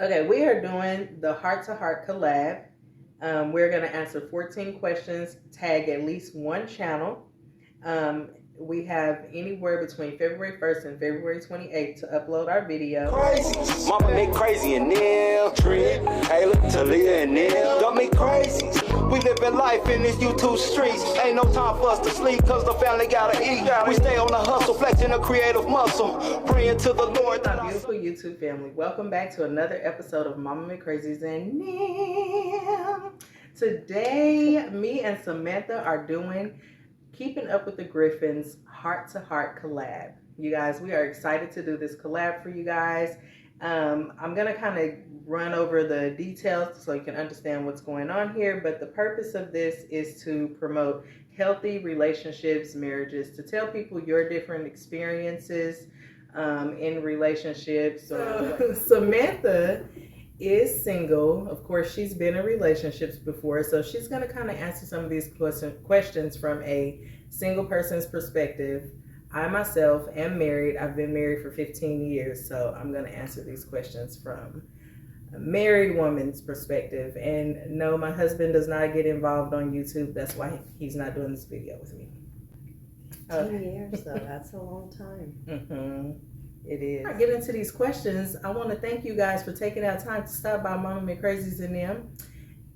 Okay, we are doing the heart to heart collab. We're going to answer 14 questions, tag at least one channel. Um, we have anywhere between February 1st and February 28th to upload our video. Crazy. Mama make crazy and Neil. Trip. Hey, look, Talia and Neil. Got me crazy. We living life in these YouTube streets. Ain't no time for us to sleep, cause the family gotta eat. We stay on the hustle, flexing a creative muscle. Praying to the Lord. My beautiful YouTube family, welcome back to another episode of Mama Make Crazies and Neil. Today, me and Samantha are doing Keeping Up with the Griffins heart to heart collab. You guys, we are excited to do this collab for you guys. I'm going to kind of run over the details so you can understand what's going on here, but the purpose of this is to promote healthy relationships, marriages, to tell people your different experiences in relationships. So, Samantha is single. Of course, she's been in relationships before, so she's going to kind of answer some of these questions from a single person's perspective. I myself am married. I've been married for 15 years, so I'm going to answer these questions from a married woman's perspective. And no, my husband does not get involved on YouTube. That's why he's not doing this video with me. 15 years, though. That's a long time. Mm-hmm. It is. Before I get into these questions, I want to thank you guys for taking out time to stop by Mama McCrazies and them.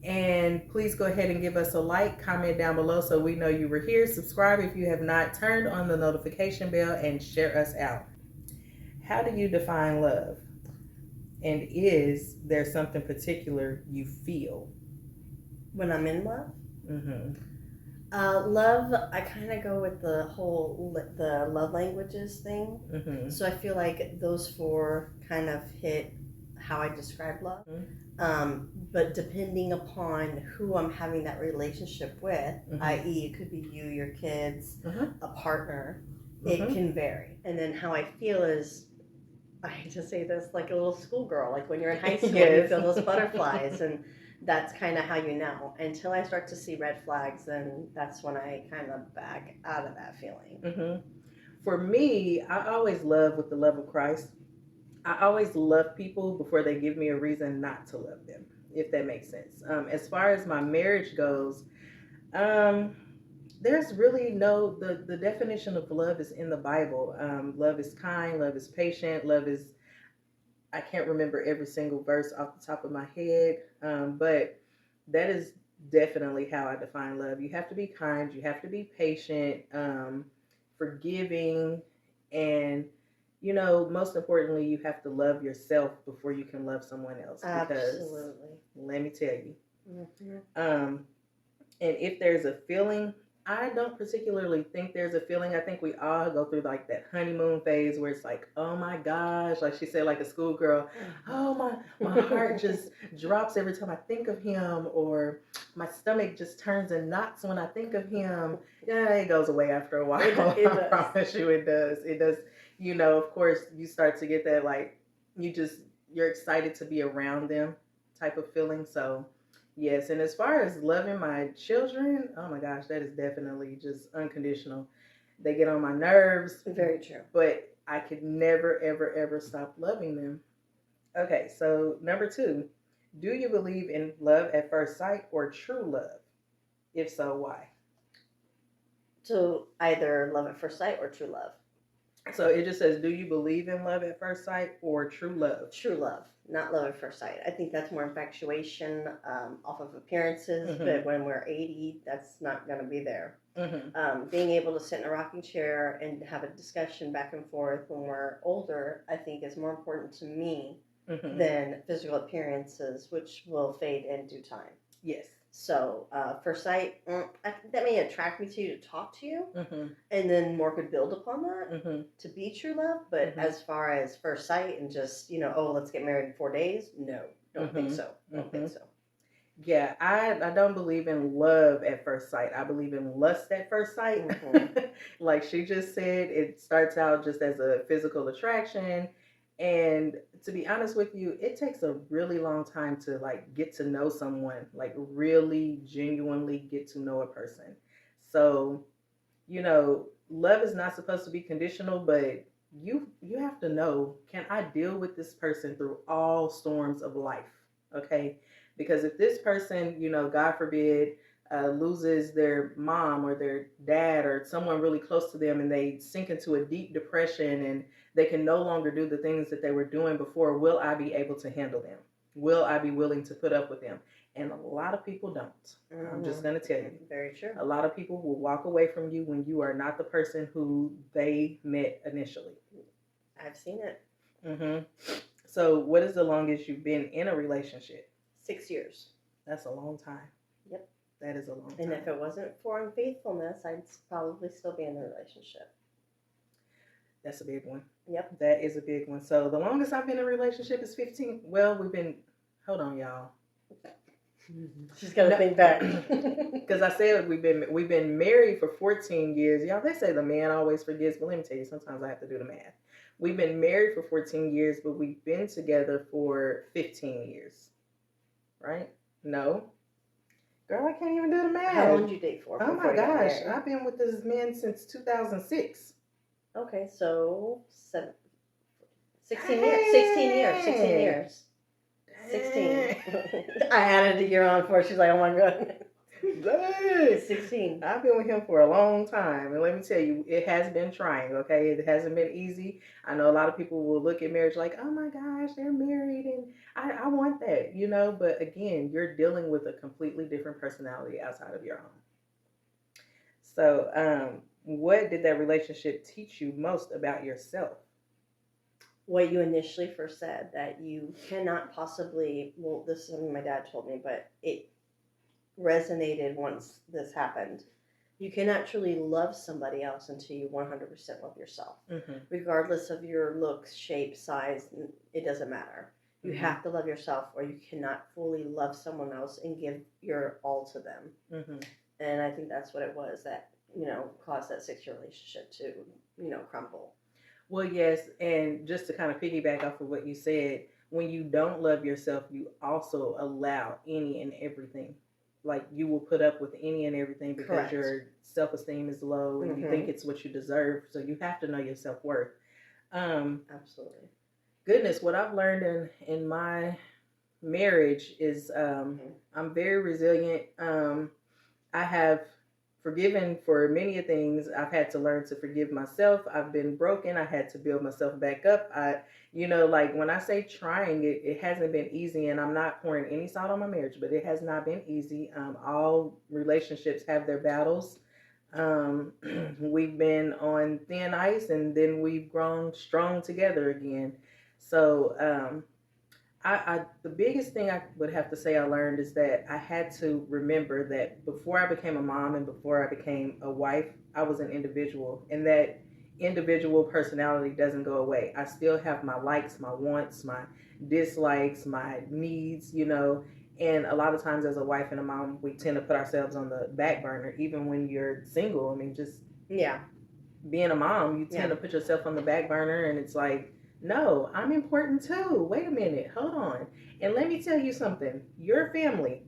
And please go ahead and give us a like, comment down below so we know you were here. Subscribe if you have not, turned on the notification bell, and share us out. How do you define love? And is there something particular you feel? When I'm in love? Mm-hmm. Love, I kind of go with the whole the love languages thing. Mm-hmm. So I feel like those four kind of hit how I describe love. Mm-hmm. But depending upon who I'm having that relationship with, Mm-hmm. i.e. it could be you, your kids, Mm-hmm. a partner, Mm-hmm. it can vary. And then how I feel is, I hate to say this, like a little schoolgirl, like when you're in high school, Yes. you feel those butterflies, and that's kind of how you know. Until I start to see red flags, then that's when I kind of back out of that feeling. Mm-hmm. For me, I always love with the love of Christ. I always love people before they give me a reason not to love them, if that makes sense. As far as my marriage goes, there's really the definition of love is in the Bible. Love is kind, love is patient, love is, I can't remember every single verse off the top of my head, but that is definitely how I define love. You have to be kind, you have to be patient, forgiving, and most importantly, you have to love yourself before you can love someone else. Because Absolutely. let me tell you, Mm-hmm. and if there's a feeling, I don't particularly think there's a feeling. I think we all go through like that honeymoon phase where it's like, oh my gosh, like she said, like a schoolgirl, oh my heart just drops every time I think of him, or my stomach just turns in knots when I think of him. Yeah, it goes away after a while. It I promise you it does. It does. Of course you start to get that, like, you're excited to be around them type of feeling. So yes, and as far as loving my children, oh my gosh, that is definitely just unconditional. They get on my nerves, Very true. but I could never, ever, ever stop loving them. Okay, so number 2, do you believe in love at first sight or true love? If so, why? So either love at first sight or true love. So it just says, do you believe in love at first sight or true love? True love, not love at first sight. I think that's more infatuation off of appearances, Mhm. but when we're 80, that's not going to be there. Mm-hmm. Being able to sit in a rocking chair and have a discussion back and forth when we're older, I think is more important to me Mm-hmm. than physical appearances, which will fade in due time. Yes. So, first sight, that may attract me to you to talk to you, Mm-hmm. and then more could build upon that Mm-hmm. to be true love. But Mhm. as far as first sight and just, oh, let's get married in 4 days, no, don't think so. Don't think so. Yeah, I don't believe in love at first sight. I believe in lust at first sight. Mhm. Like she just said, it starts out just as a physical attraction. And to be honest with you, it takes a really long time to like get to know someone, like really genuinely get to know a person. So, love is not supposed to be conditional, but you have to know, can I deal with this person through all storms of life? Okay, because if this person, God forbid, loses their mom or their dad or someone really close to them, and they sink into a deep depression and they can no longer do the things that they were doing before, will I be able to handle them? Will I be willing to put up with them? And a lot of people don't. I'm just going to tell you. Very true. A lot of people will walk away from you when you are not the person who they met initially. I've seen it. Mm-hmm. So, what is the longest you've been in a relationship? 6 years. That's a long time. Yep. That is a long time. And if it wasn't for unfaithfulness, I'd probably still be in a relationship. That's a big one. Yep. That is a big one. So, the longest I've been in a relationship is 15. Well, hold on, y'all. She's got to think back. Because I said we've been married for 14 years. Y'all, they say the man always forgets, but let me tell you, sometimes I have to do the math. We've been married for 14 years, but we've been together for 15 years. Right? No. Girl, I can't even do the math. How long did you date for? Oh my gosh. I've been with this man since 2006. Okay, so 16 Hey. years. 16 years. 16. I added a year on for her. She's like, oh my God. Dang. 16. I've been with him for a long time, and let me tell you, it has been trying, okay? It hasn't been easy. I know a lot of people will look at marriage like, oh my gosh, they're married, and I want that, but again, you're dealing with a completely different personality outside of your own. So, what did that relationship teach you most about yourself? What you initially first said, that you cannot possibly, well, this is something my dad told me, but it resonated once this happened. You cannot truly love somebody else until you 100% love yourself. Mm-hmm. Regardless of your looks, shape, size, it doesn't matter. You Mm-hmm. have to love yourself, or you cannot fully love someone else and give your all to them. Mm-hmm. And I think that's what it was that, caused that 6-year relationship to, crumble. Well, yes, and just to kind of piggyback off of what you said, when you don't love yourself, you also allow any and everything. Like, you will put up with any and everything because Correct. Your self-esteem is low and you think it's what you deserve. So you have to know your self-worth. Absolutely. Goodness, what I've learned in my marriage is I'm very resilient. I have forgiven for many things. I've had to learn to forgive myself. I've been broken. I had to build myself back up. Like when I say trying, it hasn't been easy, and I'm not pouring any salt on my marriage, but it has not been easy. All relationships have their battles. We've been on thin ice, and then we've grown strong together again. So, the biggest thing I would have to say I learned is that I had to remember that before I became a mom and before I became a wife, I was an individual, and that individual personality doesn't go away. I still have my likes, my wants, my dislikes, my needs, and a lot of times as a wife and a mom, we tend to put ourselves on the back burner, even when you're single. I mean, just being a mom, you tend to put yourself on the back burner, and it's like, no, I'm important too. Wait a minute. Hold on. And let me tell you something. Your family,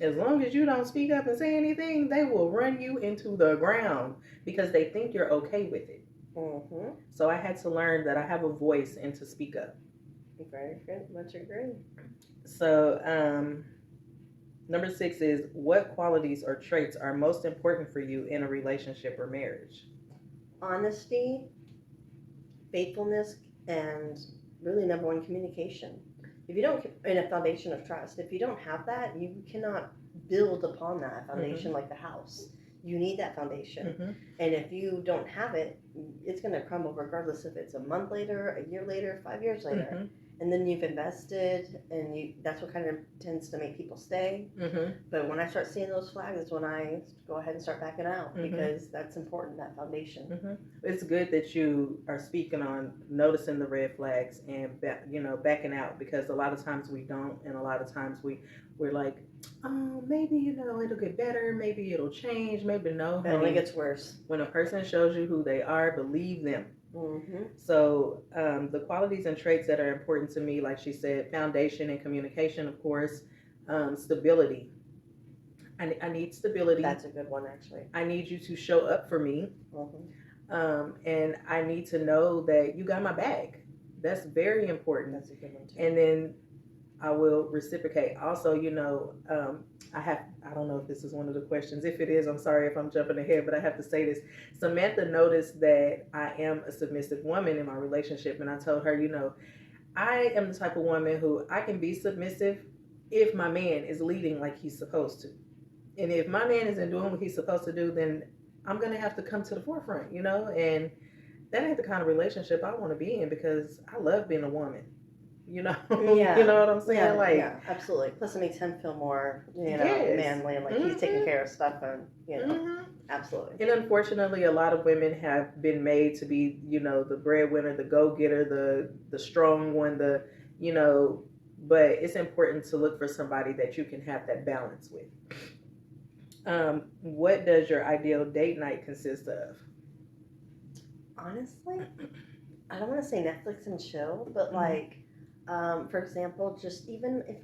as long as you don't speak up and say anything, they will run you into the ground because they think you're okay with it. Mm-hmm. So I had to learn that I have a voice and to speak up. Very good. Much agree. So, number 6 is, what qualities or traits are most important for you in a relationship or marriage? Honesty, faithfulness, and really number one, communication. If you don't, in a foundation of trust, if you don't have that, you cannot build upon that foundation like the house. You need that foundation. And if you don't have it, it's going to crumble regardless if it's a month later, a year later, 5 years later. And then you've invested, and that's what kind of tends to make people stay. But when I start seeing those flags, is when I go ahead and start backing out, because that's important, that foundation. It's good that you are speaking on noticing the red flags and backing out, because a lot of times we don't, and a lot of times we're like, oh, maybe it'll get better, maybe it'll change, maybe no. It only gets worse. When a person shows you who they are, believe them. So the qualities and traits that are important to me, like she said, foundation and communication, of course. Stability. I need stability. That's a good one, actually. I need you to show up for me. And I need to know that you got my back. That's very important. That's a good one too. And then I will reciprocate. Also, I don't know if this is one of the questions. If it is, I'm sorry if I'm jumping ahead, but I have to say this. Samantha noticed that I am a submissive woman in my relationship, and I told her, I am the type of woman who I can be submissive if my man is leading like he's supposed to. And if my man isn't doing what he's supposed to do, then I'm going to have to come to the forefront, and that ain't the kind of relationship I want to be in because I love being a woman. Yeah. You know what I'm saying? Yeah, absolutely. Plus, it makes him feel more, Yes. manly and like he's taking care of stuff, and absolutely. And unfortunately, a lot of women have been made to be, the breadwinner, the go-getter, the strong one, but it's important to look for somebody that you can have that balance with. What does your ideal date night consist of? Honestly, I don't want to say Netflix and chill, but for example, just even if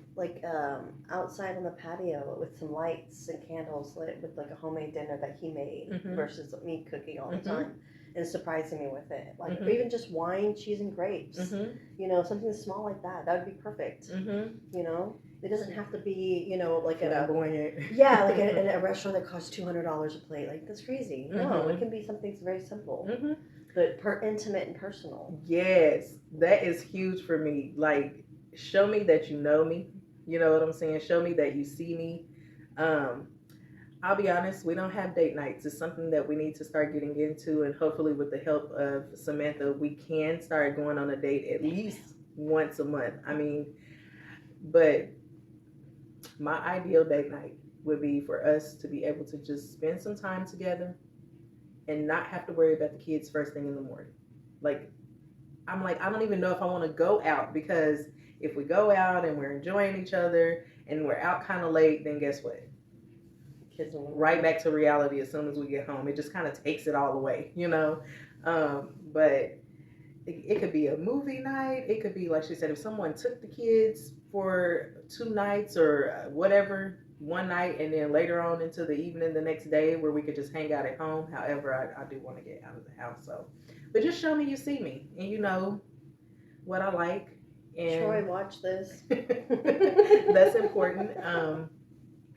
outside on the patio with some lights and candles lit with like a homemade dinner that he made versus me cooking all the time and surprising me with it. Or even just wine, cheese, and grapes. Something small like that. That would be perfect. It doesn't have to be, like at a a restaurant that costs $200 a plate. Like, that's crazy. No, it can be something very simple. But intimate and personal. Yes, that is huge for me. Like, show me that you know me. You know what I'm saying? Show me that you see me. I'll be honest, we don't have date nights. It's something that we need to start getting into, and hopefully with the help of Samantha, we can start going on a date at least once a month. But my ideal date night would be for us to be able to just spend some time together and not have to worry about the kids first thing in the morning. I don't even know if I want to go out, because if we go out and we're enjoying each other and we're out kind of late, then guess what? Kids are right back to reality as soon as we get home. It just kind of takes it all away, But it could be a movie night. It could be, like she said, if someone took the kids for 2 nights or whatever, one night, and then later on into the evening the next day where we could just hang out at home. However, I do want to get out of the house. But just show me you see me and you know what I like. And Troy, watch this. That's important.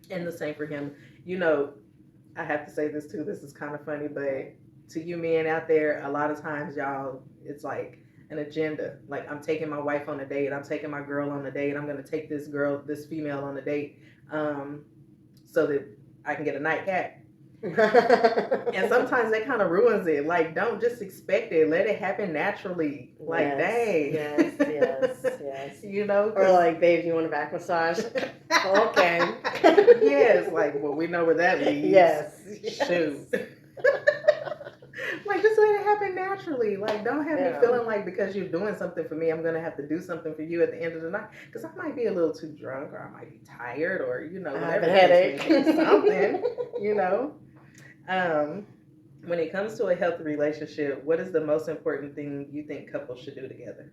And the same for him. I have to say this too. This is kind of funny, but to you men out there, a lot of times y'all, it's like an agenda. Like, I'm taking my wife on a date. I'm taking my girl on a date. I'm going to take this female on a date so that I can get a nightcap. And sometimes that kind of ruins it. Like, don't just expect it. Let it happen naturally. Like, dang. Yes. Or like, babe, you want a back massage? Okay. Yes, well, we know where that leads. Yes. Shoot. Just let it happen naturally. Don't have me feeling like because you're doing something for me, I'm going to have to do something for you at the end of the night. Because I might be a little too drunk, or I might be tired, or, I have a headache. Something, When it comes to a healthy relationship, what is the most important thing you think couples should do together?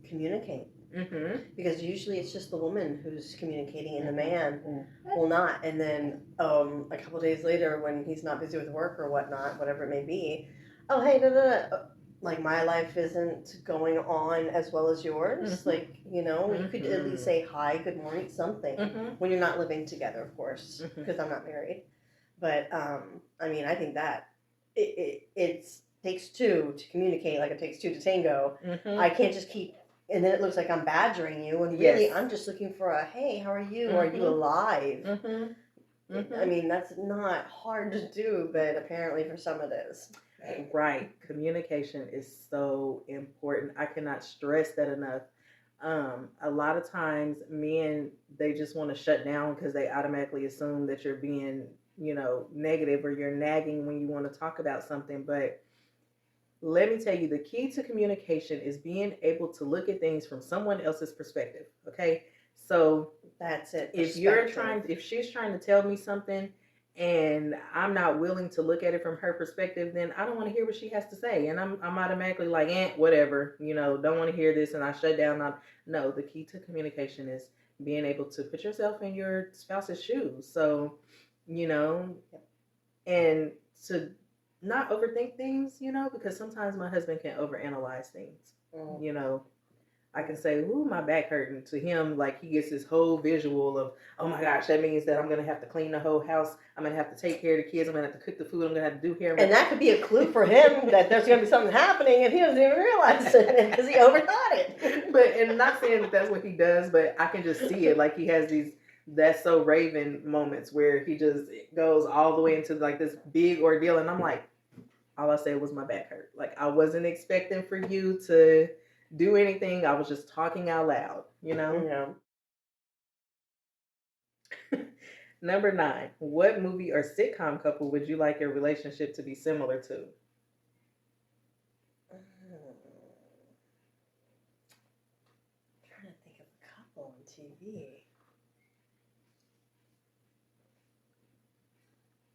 Communicate. Mm-hmm. Because usually it's just the woman who's communicating and the man will not. And then a couple days later, when he's not busy with work or whatnot, whatever it may be, oh, hey, like, my life isn't going on as well as yours. Mm-hmm. You could at least say hi, good morning, something, when you're not living together, of course, because I'm not married. But I think that it takes two to communicate, like it takes two to tango. I can't just keep. And then it looks like I'm badgering you, and really I'm just looking for a, hey, how are you? Are you alive? That's not hard to do, but apparently for some it is. Right. Communication is so important. I cannot stress that enough. A lot of times men, they just want to shut down because they automatically assume that you're being, negative, or you're nagging when you want to talk about something. But let me tell you, the key to communication is being able to look at things from someone else's perspective. Okay. So that's it. If she's trying to tell me something and I'm not willing to look at it from her perspective, then I don't want to hear what she has to say. And I'm automatically like, whatever, don't want to hear this. And I shut down. No, the key to communication is being able to put yourself in your spouse's shoes. So, and to not overthink things, because sometimes my husband can overanalyze things. You know, I can say, "Ooh, my back hurting." To him, like he gets this whole visual of, "Oh my gosh, that means that I'm gonna have to clean the whole house. I'm gonna have to take care of the kids. I'm gonna have to cook the food. I'm gonna have to do hair." And that could be a clue for him that there's going to be something happening, and he doesn't even realize it because he overthought it. And not saying that that's what he does, but I can just see it. Like he has these "that's so Raven" moments where he just goes all the way into like this big ordeal, and I'm like, all I said was my back hurt. Like I wasn't expecting for you to do anything. I was just talking out loud, Yeah. Number 9. What movie or sitcom couple would you like your relationship to be similar to? I'm trying to think of a couple on TV.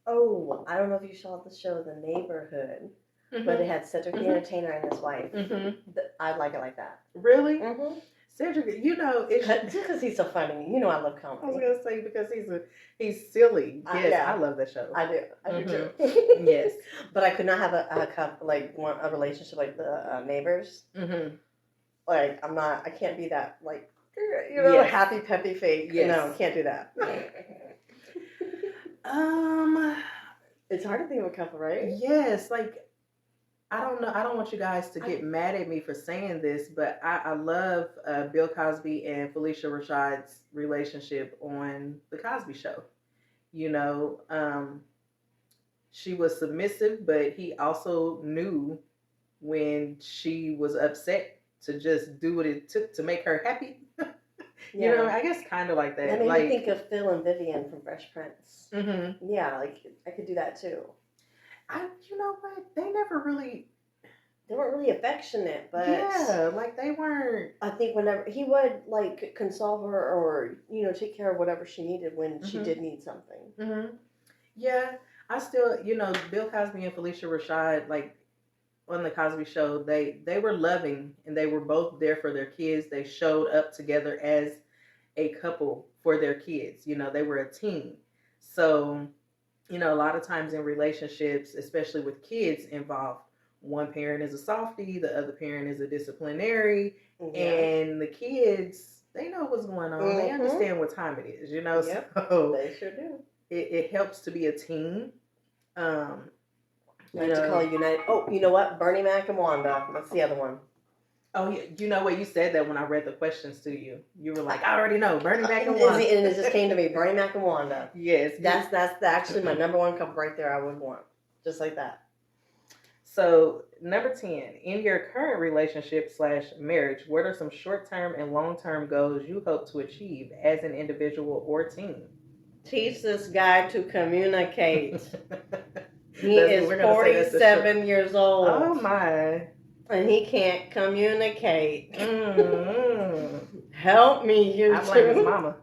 Oh, I don't know if you saw the show The Neighborhood, but it had Cedric the Entertainer and his wife. I like it like that. Really? Cedric, Just because he's so funny. You know I love I comedy. was gonna say because he's silly. Yes, Yeah. I love that show. I do too. Yes. But I could not have a relationship like the neighbors. Like I can't be that like Yes. happy peppy fake. Yes. No, can't do that. It's hard to think of a couple, right? Yes, like I don't know. I don't want you guys to get mad at me for saying this, but I love Bill Cosby and Felicia Rashad's relationship on The Cosby Show. She was submissive, but he also knew when she was upset to just do what it took to make her happy. I guess kind of like that. That made like, me think of Phil and Vivian from Fresh Prince. Yeah, like I could do that too. You know what? They never really. They weren't really affectionate, but yeah, like they weren't. I think whenever he would like console her or take care of whatever she needed when she did need something. Yeah, I still Bill Cosby and Felicia Rashad like on the Cosby Show they were loving and they were both there for their kids. They showed up together as a couple for their kids. They were a team. So a lot of times in relationships, especially with kids involved, one parent is a softie, the other parent is a disciplinary, and the kids, they know what's going on. They understand what time it is, Yep, so they sure do. It helps to be a team. I like to call United. Oh, you know what? Bernie Mac and Wanda. That's the other one. Oh, yeah. You know what? You said that when I read the questions to you. You were like, I already know. Bernie Mac and Wanda. And it just came to me. Bernie Mac and Wanda. Yes. That's actually my number one couple right there I would want. Just like that. So, number 10. In your current relationship / marriage, what are some short-term and long-term goals you hope to achieve as an individual or team? Teach this guy to communicate. He is 47 years old. Oh, my. And he can't communicate. Help me, you I blame his mama.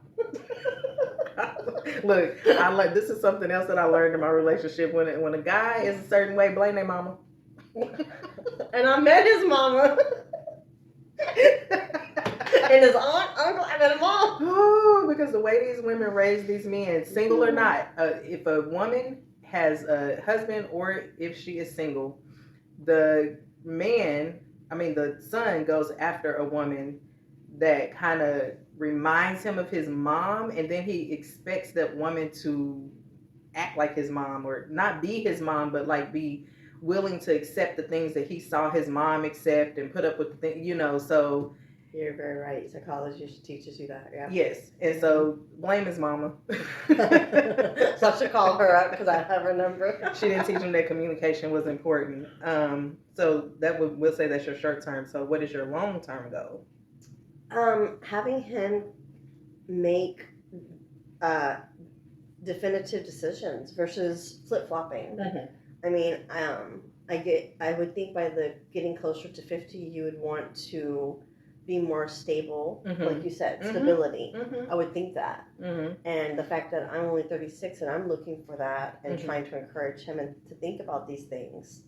Look, this is something else that I learned in my relationship. When a guy is a certain way, blame their mama. And I met his mama. And his aunt, uncle, I met him all. Oh, because the way these women raise these men, single or not, if a woman has a husband or if she is single, the son goes after a woman that kind of reminds him of his mom, and then he expects that woman to act like his mom, or not be his mom, but like be willing to accept the things that he saw his mom accept and put up with the things, so you're very right. Psychology teaches you that, yeah. Yes, and so blame his mama. So I should call her up because I have her number. She didn't teach him that communication was important. So we'll say that's your short term. So what is your long term goal? Having him make definitive decisions versus flip flopping. I mean, I would think by getting closer to 50, you would want to be more stable, like you said, stability. I would think that. And the fact that I'm only 36 and I'm looking for that and trying to encourage him and to think about these things,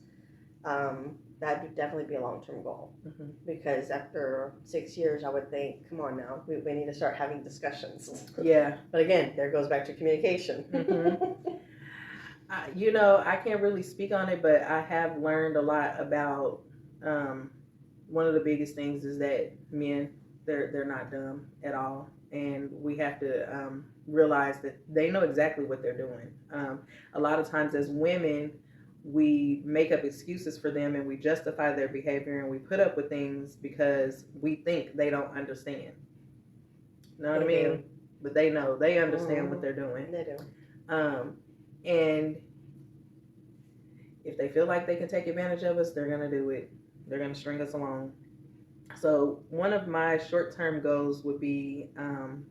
that would definitely be a long-term goal. Because after 6 years, I would think, come on now, we need to start having discussions. Yeah. But again, there goes back to communication. I can't really speak on it, but I have learned a lot about. One of the biggest things is that men, they're not dumb at all, and we have to realize that they know exactly what they're doing. A lot of times, as women, we make up excuses for them and we justify their behavior and we put up with things because we think they don't understand. You know what I mean? But they know, they understand what they're doing. They do. And if they feel like they can take advantage of us, they're gonna do it. They're gonna string us along. So one of my short-term goals would be, I'm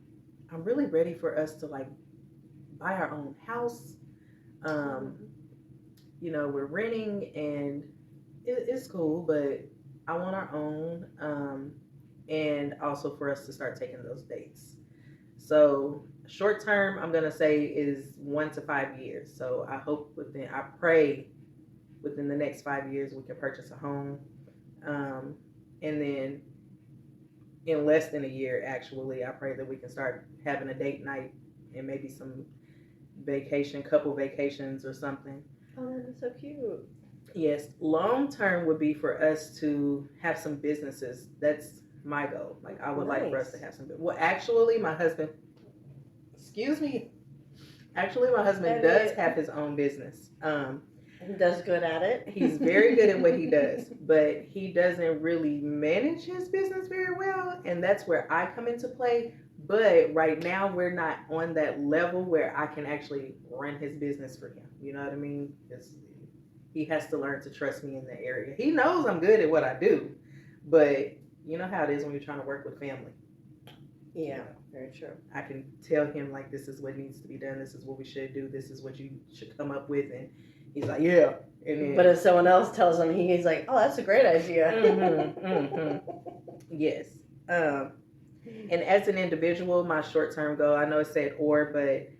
really ready for us to like buy our own house. We're renting and it's cool, but I want our own, and also for us to start taking those dates. So short term, I'm gonna say is 1 to 5 years. So I pray within the next 5 years we can purchase a home, and then in less than a year, actually, I pray that we can start having a date night and maybe some couple vacations or something. Oh, that is so cute. Yes, long term would be for us to have some businesses. That's my goal. Like I would like for us to have some. Well, actually, my husband. Excuse me. Actually, my husband does have his own business. He does good at it. He's very good at what he does, but he doesn't really manage his business very well, and that's where I come into play. But right now, we're not on that level where I can actually run his business for him. You know what I mean? He has to learn to trust me in the area. He knows I'm good at what I do, but you know how it is when you're trying to work with family. Yeah, very true. I can tell him like, this is what needs to be done. This is what we should do. This is what you should come up with, and he's like, yeah. And then, but if someone else tells him, he's like, oh, that's a great idea. Yes. And as an individual, my short-term goal, I know it said but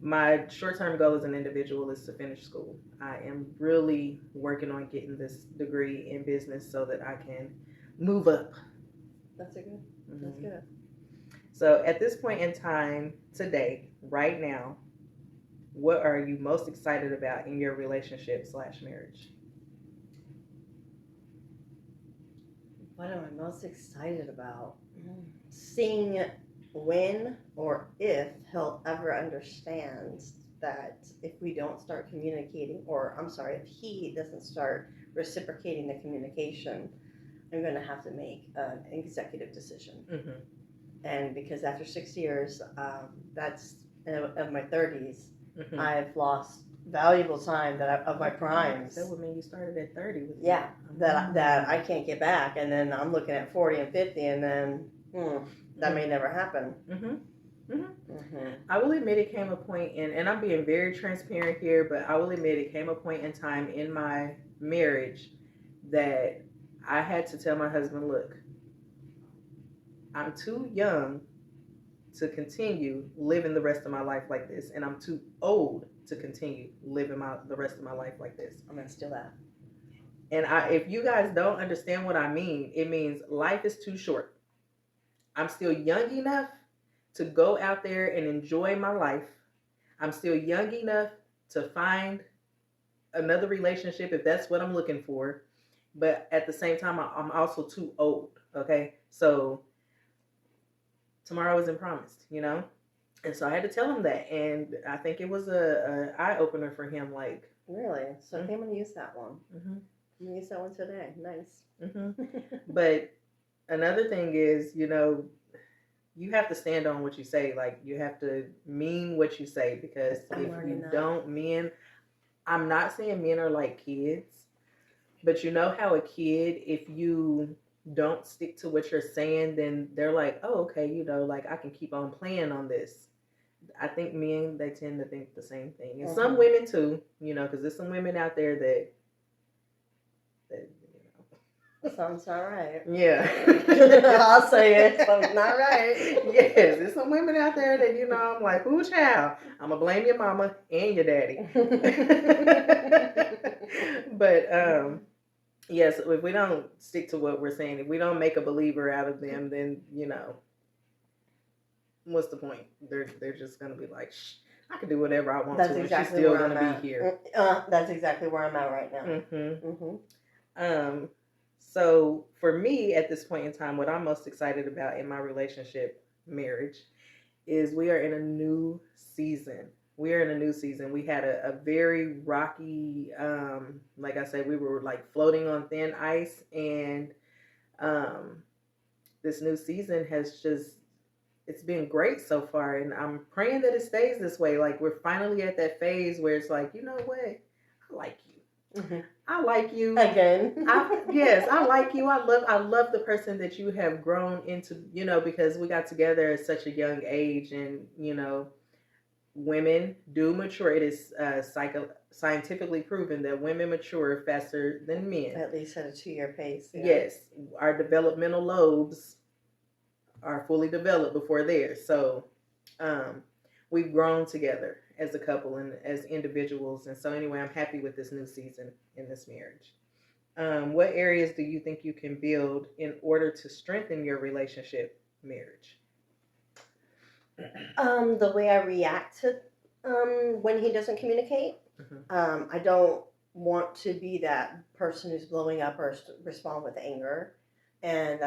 my short-term goal as an individual is to finish school. I am really working on getting this degree in business so that I can move up. That's good. That's good. So at this point in time, today, right now, what are you most excited about in your relationship/marriage? What am I most excited about? Seeing when or if he'll ever understand that if we don't start communicating, if he doesn't start reciprocating the communication, I'm going to have to make an executive decision. And because after 6 years, that's of my 30s, I've lost valuable time of my primes. That would mean you started at 30 with me. That I can't get back, and then I'm looking at 40 and 50, and then that may never happen. I will admit it came a point and I'm being very transparent here, but I will admit it came a point in time in my marriage that I had to tell my husband, look, I'm too young to continue living the rest of my life like this, and I'm too old to continue living the rest of my life like this. I'm gonna steal that. And if you guys don't understand what I mean, it means life is too short. I'm still young enough to go out there and enjoy my life. I'm still young enough to find another relationship if that's what I'm looking for. But at the same time, I'm also too old. Okay, so tomorrow isn't promised, and so I had to tell him that, and I think it was a eye opener for him. Like, really? So I'm gonna use that one. I'm gonna use that one today. Nice. But another thing is, you have to stand on what you say. Like, you have to mean what you say, because if you don't mean, I'm not saying men are like kids, but you know how a kid, if you don't stick to what you're saying, then they're like, oh, okay, like I can keep on playing on this. I think men, they tend to think the same thing. And some women too, because there's some women out there that Sounds not right. Yeah. I'll say it. Sounds not right. Yes, there's some women out there that, I'm like, ooh, child, I'm going to blame your mama and your daddy. But, yes, if we don't stick to what we're saying, if we don't make a believer out of them, then, what's the point? They're just going to be like, shh. I can do whatever I want That's to, exactly and she's still where going I'm to at. be here. That's exactly where I'm at right now. So for me at this point in time, what I'm most excited about in my relationship, marriage, is we are in a new season. We are in a new season. We had a very rocky, like I said, we were like floating on thin ice, and this new season has just, it's been great so far, and I'm praying that it stays this way. Like, we're finally at that phase where it's like, you know what, I like you. I like you again. Yes, I like you. I love the person that you have grown into. You know, because we got together at such a young age, and you know, women do mature. It is scientifically proven that women mature faster than men. At least at a 2-year pace. Yeah. Yes, our developmental lobes are fully developed before theirs. So we've grown together as a couple and as individuals. And so anyway, I'm happy with this new season in this marriage. What areas do you think you can build in order to strengthen your relationship, marriage? The way I react to when he doesn't communicate. I don't want to be that person who's blowing up or respond with anger. And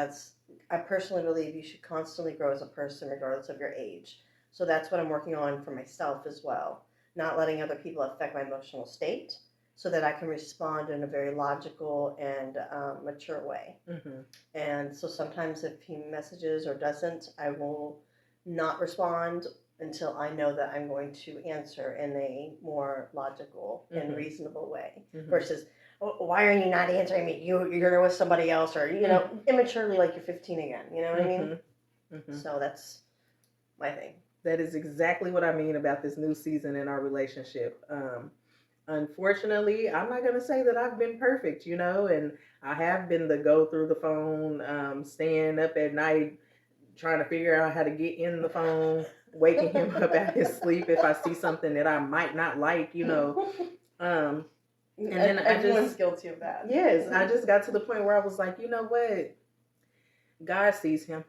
I personally believe you should constantly grow as a person regardless of your age. So that's what I'm working on for myself as well. Not letting other people affect my emotional state so that I can respond in a very logical and mature way. And so sometimes if he messages or doesn't, I will not respond until I know that I'm going to answer in a more logical and reasonable way versus, why are you not answering me? You're with somebody else, or, you know, immaturely like you're 15 again. You know what I mean? So that's my thing. That is exactly what I mean about this new season in our relationship. Unfortunately, I'm not going to say that I've been perfect, you know, and I have been the go through the phone, staying up at night, trying to figure out how to get in the phone, waking him up out his sleep if I see something that I might not like, you know. And then everyone's guilty of that. Yes, I just got to the point where I was like, you know what? God sees him.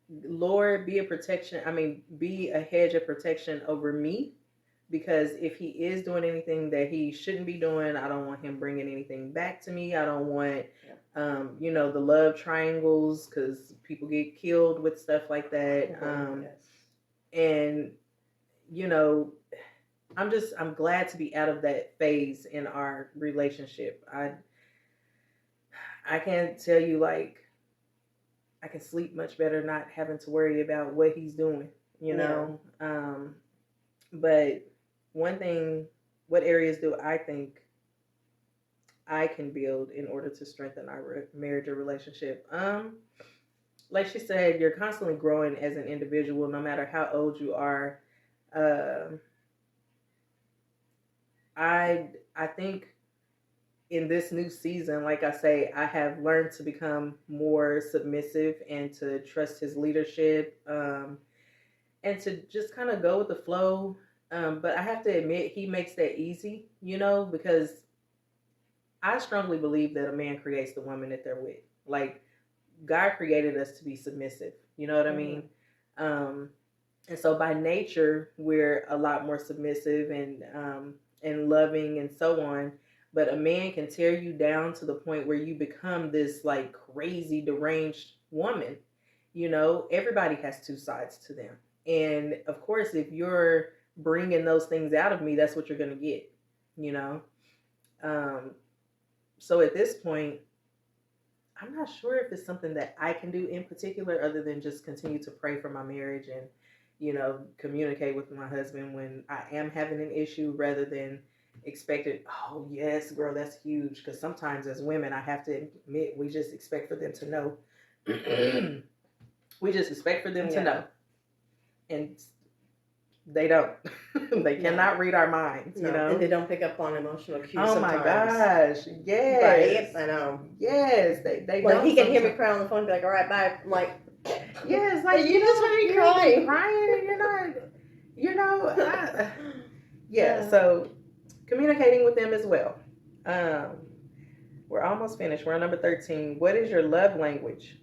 Lord, be a hedge of protection over me, because if he is doing anything that he shouldn't be doing, I don't want him bringing anything back to me. I don't want, you know, the love triangles, because people get killed with stuff like that. And, you know, I'm glad to be out of that phase in our relationship. I can't tell you, like, I can sleep much better not having to worry about what he's doing, you know. But one thing, what areas do I think I can build in order to strengthen our marriage or relationship? Like she said, you're constantly growing as an individual, no matter how old you are. I think in this new season, like I say, I have learned to become more submissive and to trust his leadership, and to just kind of go with the flow. But I have to admit, he makes that easy, you know, because I strongly believe that a man creates the woman that they're with. Like, God created us to be submissive, you know what I mean? And so by nature, we're a lot more submissive and loving and so on. But a man can tear you down to the point where you become this like crazy, deranged woman. You know, everybody has two sides to them. And of course, if you're bringing those things out of me, that's what you're going to get, you know? So at this point, I'm not sure if it's something that I can do in particular, other than just continue to pray for my marriage and, you know, communicate with my husband when I am having an issue, rather than expected, oh yes, girl, that's huge. Because sometimes as women, I have to admit, we just expect for them to know. We just expect for them to know. And they don't. They cannot read our minds, you know. And they don't pick up on emotional cues. Oh sometimes. My gosh, yes. Right, I know. Yes, they well, don't. He can hear me cry on the phone and be like, all right, bye. I'm like, yes, like, you just heard me crying. Crying, and you're not, yeah, so communicating with them as well. We're almost finished. We're on number 13. What is your love language?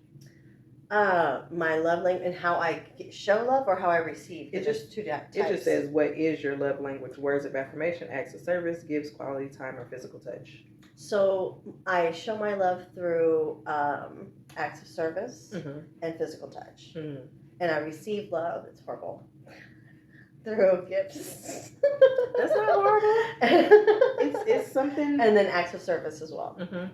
My love language and how I show love or how I receive. It There's just two types. it just says, what is your love language? Words of affirmation, acts of service, gives quality time, or physical touch. So I show my love through acts of service Mm-hmm. and physical touch, Mm-hmm. and I receive love. It's horrible. Through gifts. That's not horrible. It's something. And then acts of service as well. Mm-hmm.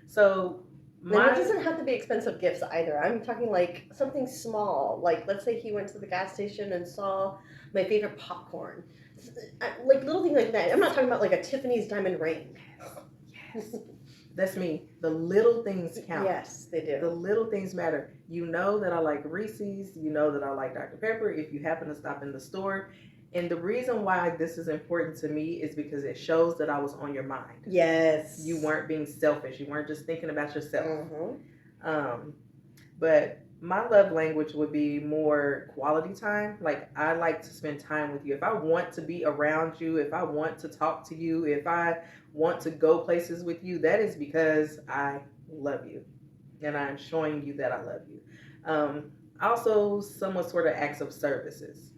So And it doesn't have to be expensive gifts either. I'm talking like something small. Like, let's say he went to the gas station and saw my favorite popcorn. Like little things like that. I'm not talking about like a Tiffany's diamond ring. Yes. That's me. The little things count. Yes, they do. The little things matter. You know that I like Reese's. You know that I like Dr. Pepper if you happen to stop in the store. And the reason why this is important to me is because it shows that I was on your mind. Yes. You weren't being selfish. You weren't just thinking about yourself. Mm-hmm. But my love language would be more quality time. Like, I like to spend time with you. If I want to be around you, if I want to talk to you, if I want to go places with you, that is because I love you. And I'm showing you that I love you. Also, somewhat sort of acts of services.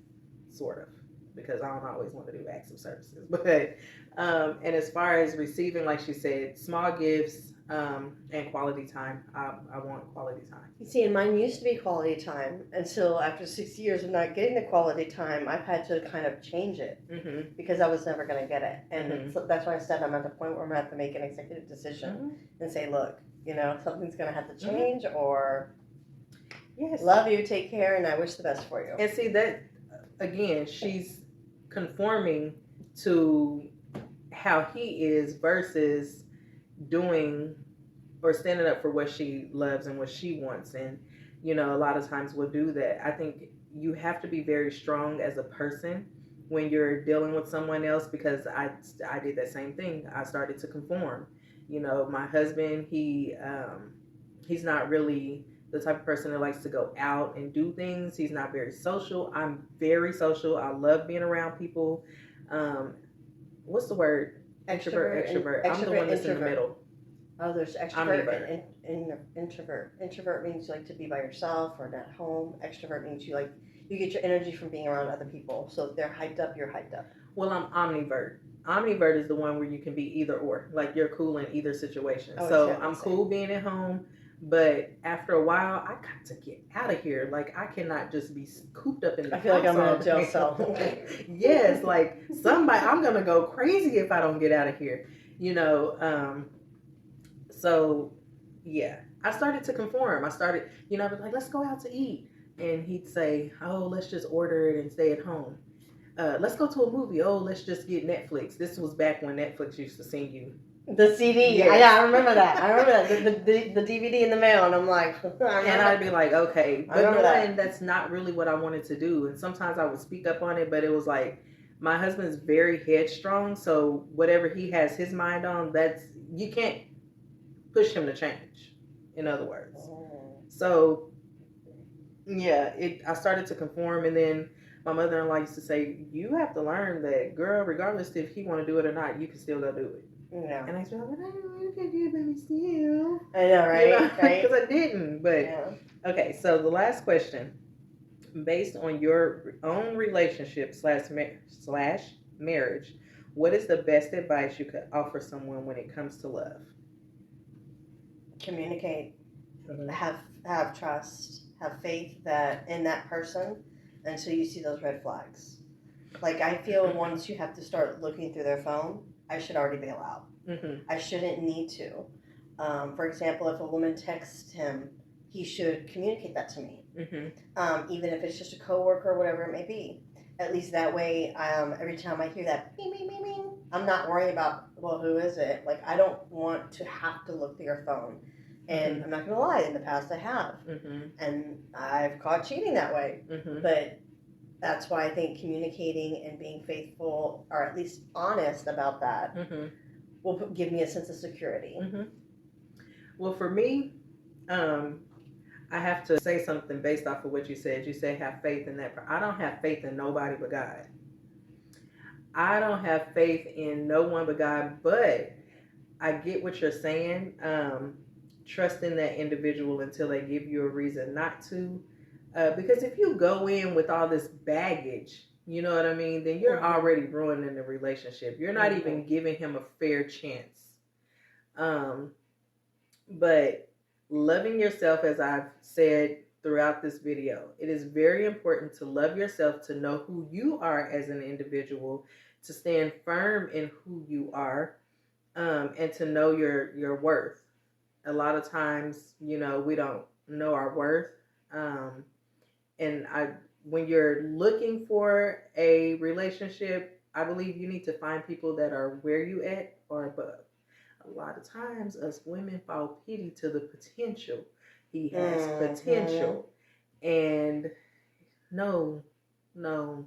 Sort of. Because I don't always want to do acts of services. But, and as far as receiving, like she said, small gifts, and quality time. I want quality time. You see, and mine used to be quality time until after 6 years of not getting the quality time, I've had to kind of change it because I was never going to get it. And that's why I said I'm at the point where I'm going to have to make an executive decision and say, look, something's going to have to change or love you, take care, and I wish the best for you. And see that, again, she's conforming to how he is versus doing or standing up for what she loves and what she wants. And a lot of times we'll do that. I think you have to be very strong as a person when you're dealing with someone else, because I did that same thing. I started to conform. My husband, he's not really the type of person that likes to go out and do things. He's not very social. I'm very social. I love being around people. What's the word? Extrovert. I'm the one that's in the middle. Oh, there's extrovert and introvert. Introvert means you like to be by yourself or at home. Extrovert means you get your energy from being around other people. So if they're hyped up, you're hyped up. Well, I'm omnivert. Omnivert is the one where you can be either or. Like, you're cool in either situation. So I'm cool being at home, but after a while, I got to get out of here. Like, I cannot just be cooped up in the house. I feel like I'm in a jail cell. Yes, like I'm going to go crazy if I don't get out of here. So, yeah, I started to conform. I started, I was like, let's go out to eat. And he'd say, oh, let's just order it and stay at home. Let's go to a movie. Oh, let's just get Netflix. This was back when Netflix used to send you the CD. Yes. Yeah, I remember that. The DVD in the mail, and I'm like, and I'd be like, okay, but that's not really what I wanted to do. And sometimes I would speak up on it, but it was like, my husband's very headstrong, so whatever he has his mind on, you can't push him to change. In other words, so yeah, I started to conform, and then my mother-in-law used to say, you have to learn that, girl, regardless if he want to do it or not, you can still go do it. Yeah. And I said, well, you can do it, baby, still. I know, right? Because I didn't. But, okay, so the last question. Based on your own relationship / marriage, what is the best advice you could offer someone when it comes to love? Communicate. Have trust. Have faith in that person until you see those red flags. Like, I feel once you have to start looking through their phone, I should already bail out. I shouldn't need to. For example, if a woman texts him, he should communicate that to me. Even if it's just a coworker or whatever it may be. At least that way, every time I hear that bing, bing, bing, bing, I'm not worried about, well, who is it? Like, I don't want to have to look through your phone. And I'm not going to lie, in the past I have. And I've caught cheating that way. But that's why I think communicating and being faithful, or at least honest about that, will give me a sense of security. Well, for me, I have to say something based off of what you said. You say have faith in that. I don't have faith in nobody but God. I don't have faith in no one but God, but I get what you're saying. trust in that individual until they give you a reason not to. Because if you go in with all this baggage, you know what I mean, then you're already ruining the relationship. You're not even giving him a fair chance. But loving yourself, as I've said throughout this video, it is very important to love yourself, to know who you are as an individual, to stand firm in who you are, and to know your worth. A lot of times, we don't know our worth. When you're looking for a relationship, I believe you need to find people that are where you at or above. A lot of times, us women fall pity to the potential. He has potential, and no, boo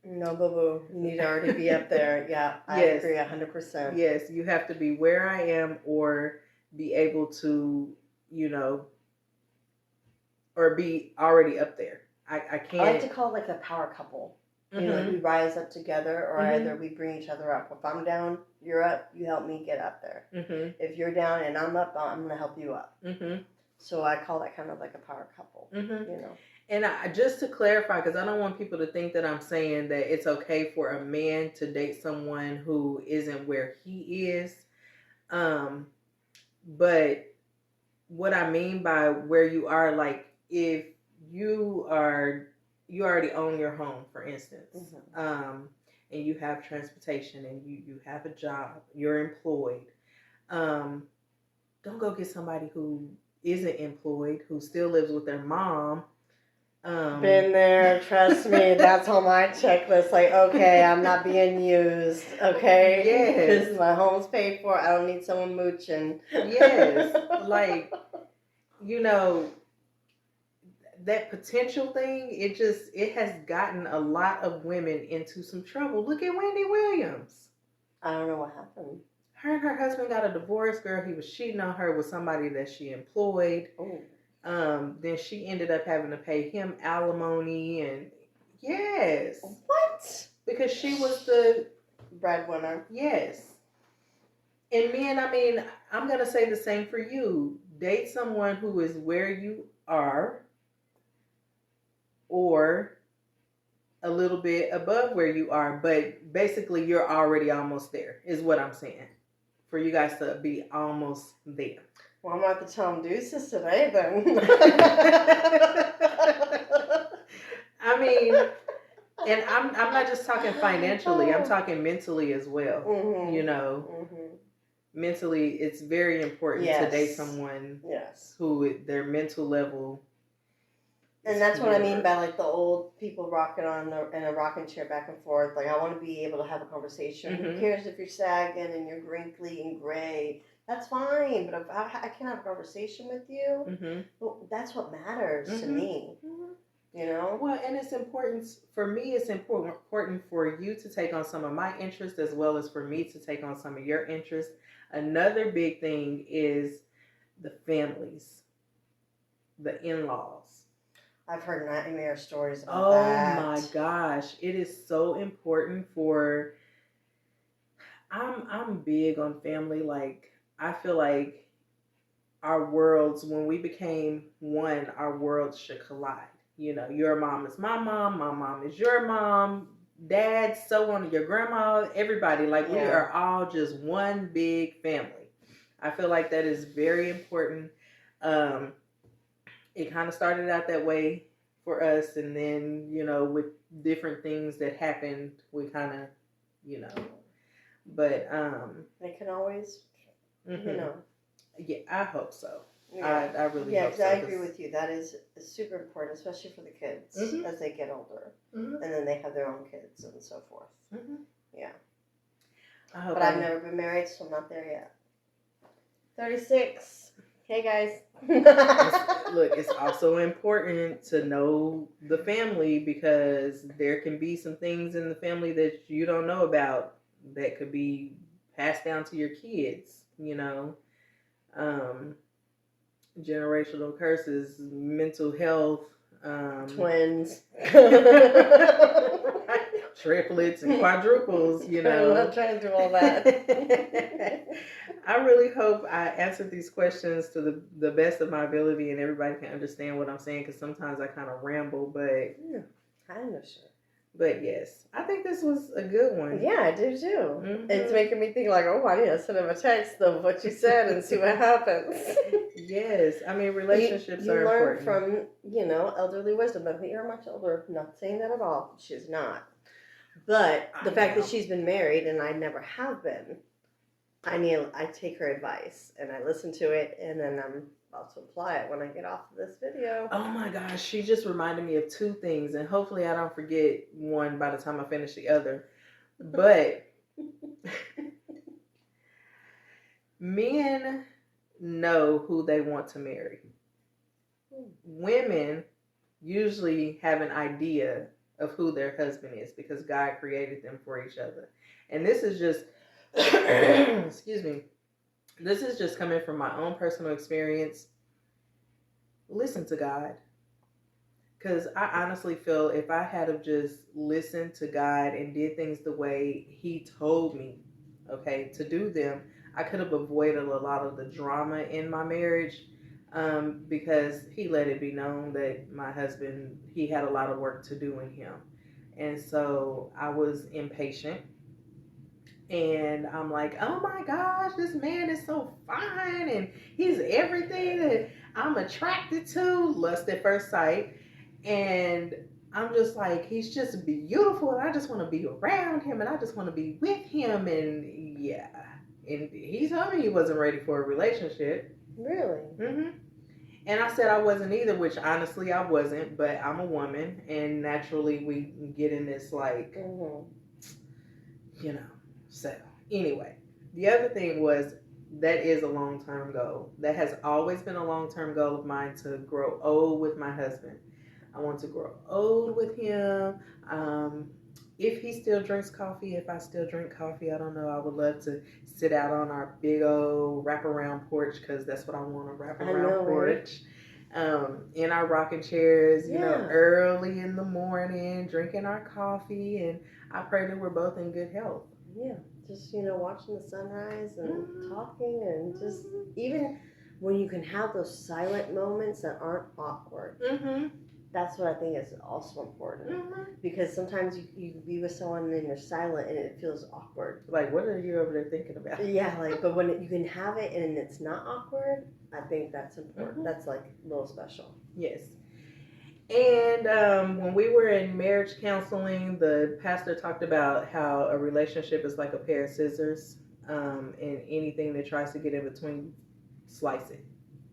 boo. You need to already be up there. Yeah, I agree 100%. Yes, you have to be where I am, or be able to, or be already up there. I can't. I like to call it like a power couple. Like we rise up together, or either we bring each other up. If I'm down, you're up. You help me get up there. If you're down and I'm up, I'm going to help you up. So I call that kind of like a power couple. And just to clarify, because I don't want people to think that I'm saying that it's okay for a man to date someone who isn't where he is. But what I mean by where you are, like if you already own your home, for instance, and you have transportation and you have a job, you're employed. Don't go get somebody who isn't employed, who still lives with their mom. Been there, trust me. That's on my checklist. Like, okay, I'm not being used. Okay, yes, because my home's paid for. I don't need someone mooching. Yes, like that potential thing. It has gotten a lot of women into some trouble. Look at Wendy Williams. I don't know what happened. Her and her husband got a divorce, girl. He was cheating on her with somebody that she employed. Then she ended up having to pay him alimony, and yes. What? Because she was the breadwinner. Yes. And men, I mean, I'm going to say the same for you. Date someone who is where you are, or a little bit above where you are, but basically you're already almost there, is what I'm saying. For you guys to be almost there. Well, I'm going to have to tell him deuces today then. I mean, and I'm not just talking financially, I'm talking mentally as well. Mentally, it's very important to date someone who their mental level. And that's what I mean by like the old people rocking in a rocking chair back and forth. Like, I want to be able to have a conversation. Who cares if you're sagging and you're wrinkly and gray? That's fine. But if I can have a conversation with you, well, that's what matters to me. Well, and it's important for me. It's important for you to take on some of my interests, as well as for me to take on some of your interests. Another big thing is the families, the in-laws. I've heard nightmare stories about that. Oh my gosh. It is so important for, I'm big on family. Like, I feel like our worlds, when we became one, our worlds should collide. Your mom is my mom is your mom, dad, so on, your grandma, everybody. Like, we are all just one big family. I feel like that is very important. It kind of started out that way for us, and then, with different things that happened, we kind of, but they can always, Yeah, I hope so. Yeah. I really hope so. Yeah, I agree with you. That is super important, especially for the kids as they get older, and then they have their own kids and so forth. Yeah. But I've never been married, so I'm not there yet. 36. Hey, guys. Look, it's also important to know the family, because there can be some things in the family that you don't know about that could be passed down to your kids, generational curses, mental health, twins, triplets and quadruples, I'm not trying to do all that. I really hope I answered these questions to the best of my ability and everybody can understand what I'm saying, because sometimes I kind of ramble, but Yeah, kind of sure. But yes, I think this was a good one. Yeah, I do too. Mhm. It's making me think like, oh, I need to send him a text of what you said and see what happens. Yes, I mean, relationships you are learn important. from, elderly wisdom. But you're much older. Not saying that at all. She's not. But the fact that she's been married and I never have been, I take her advice and I listen to it, and then I'm about to apply it when I get off of this video. Oh my gosh, she just reminded me of two things, and hopefully I don't forget one by the time I finish the other. But men know who they want to marry. Women usually have an idea of who their husband is because God created them for each other. And this is just, excuse me, this is just coming from my own personal experience. Listen to God. Because I honestly feel if I had have just listened to God and did things the way He told me, okay, to do them, I could have avoided a lot of the drama in my marriage, because He let it be known that my husband, he had a lot of work to do in him. And so I was impatient. And I'm like, oh my gosh, this man is so fine and he's everything that I'm attracted to. Lust at first sight. And I'm just like, he's just beautiful and I just want to be around him and I just want to be with him. And yeah. And he told me he wasn't ready for a relationship. Really? Mm-hmm. And I said I wasn't either, which honestly I wasn't, but I'm a woman and naturally we get in this like, So anyway, the other thing was that is a long-term goal. That has always been a long-term goal of mine, to grow old with my husband. I want to grow old with him. If he still drinks coffee, if I still drink coffee, I don't know. I would love to sit out on our big old wraparound porch, because that's what I want, a wraparound porch. In our rocking chairs, early in the morning, drinking our coffee, and I pray that we're both in good health. Yeah, just, watching the sunrise and talking, and just even when you can have those silent moments that aren't awkward. That's what I think is also important. Because sometimes you can be with someone and then you're silent and it feels awkward. Like, what are you over there thinking about? Yeah, but when you can have it and it's not awkward, I think that's important. That's like a little special. Yes. And when we were in marriage counseling, the pastor talked about how a relationship is like a pair of scissors, and anything that tries to get in between, slice it.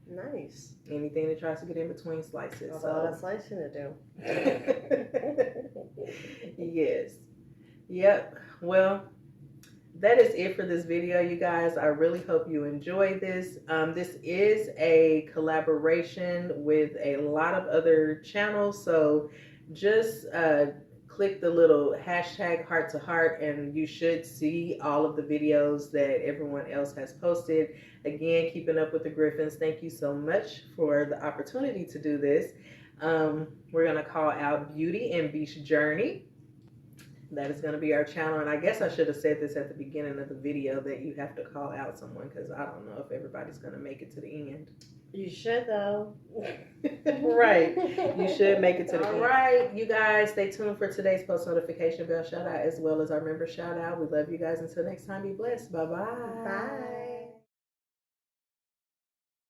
Nice. Anything that tries to get in between, slice it. A lot of slicing to do. Yes. Yep. Well, that is it for this video, you guys. I really hope you enjoyed this. This is a collaboration with a lot of other channels, so just click the little hashtag heart to heart and you should see all of the videos that everyone else has posted. Again, keeping up with the Griffins, thank you so much for the opportunity to do this. We're going to call out Beauty and Beach Journey. That is going to be our channel, and I guess I should have said this at the beginning of the video, that you have to call out someone, because I don't know if everybody's going to make it to the end. You should, though. Right. You should make it to the end. All right, you guys, stay tuned for today's post notification bell shout out, as well as our member shout out. We love you guys. Until next time, be blessed. Bye-bye. Bye.